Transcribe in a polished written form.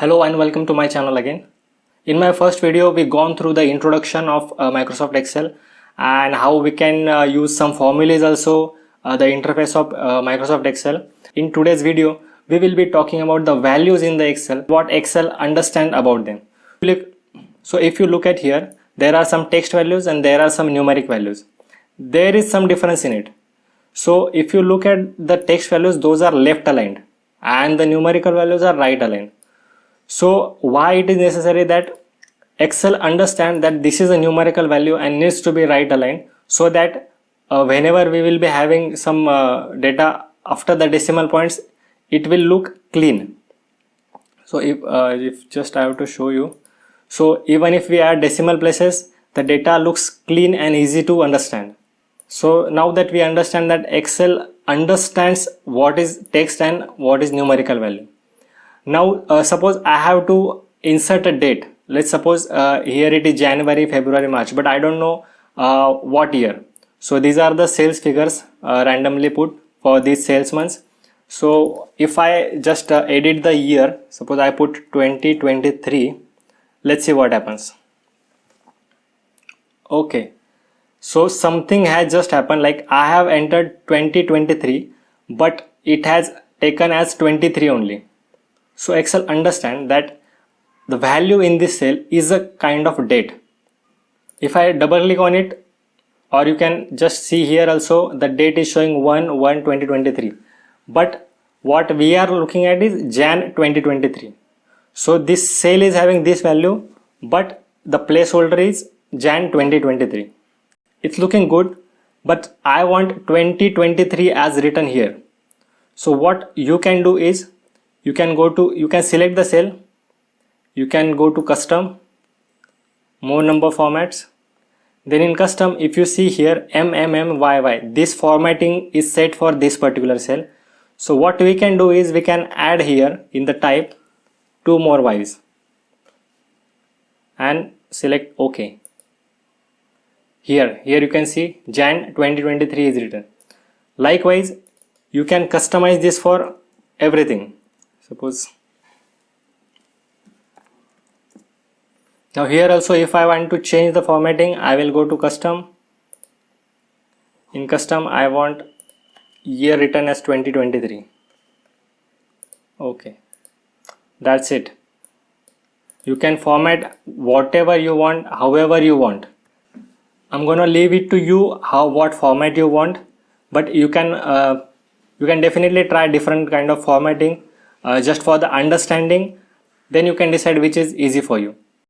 Hello and welcome to my channel again. In my first video we gone through the introduction of Microsoft Excel and how we can use some formulas also, the interface of Microsoft Excel. In today's video we will be talking about the values in the Excel, what Excel understand about them. So if you look at here, there are some text values and there are some numeric values. There is some difference in it. So if you look at the text values, those are left aligned and the numerical values are right aligned. So why it is necessary that Excel understand that this is a numerical value and needs to be right aligned, so that whenever we will be having some data after the decimal points, it will look clean. So if just I have to show you, so even if we add decimal places, the data looks clean and easy to understand. So now that we understand that Excel understands what is text and what is numerical value. Now suppose I have to insert a date. Let's suppose here it is January, February, March, but I don't know what year. So these are the sales figures randomly put for these sales months. So if I just edit the year, suppose I put 2023, let's see what happens. Okay, so something has just happened, like I have entered 2023 but it has taken as 23 only. So Excel understand that the value in this cell is a kind of date. If I double click on it, or you can just see here also, the date is showing 1/1/2023, but what we are looking at is Jan 2023. So this cell is having this value, but the placeholder is Jan 2023. It's looking good, but I want 2023 as written here. So what you can do is, you can select the cell, you can go to custom, more number formats, then in custom if you see here MMMYY, this formatting is set for this particular cell. So what we can do is, we can add here in the type 2 more Y's and select OK. Here you can see Jan 2023 is written. Likewise you can customize this for everything. Suppose now here also, if I want to change the formatting, I will go to custom. In custom I want year written as 2023. Okay, that's it. You can format whatever you want, however you want. I'm gonna leave it to you what format you want, but you can definitely try different kind of formatting just for the understanding. Then you can decide which is easy for you.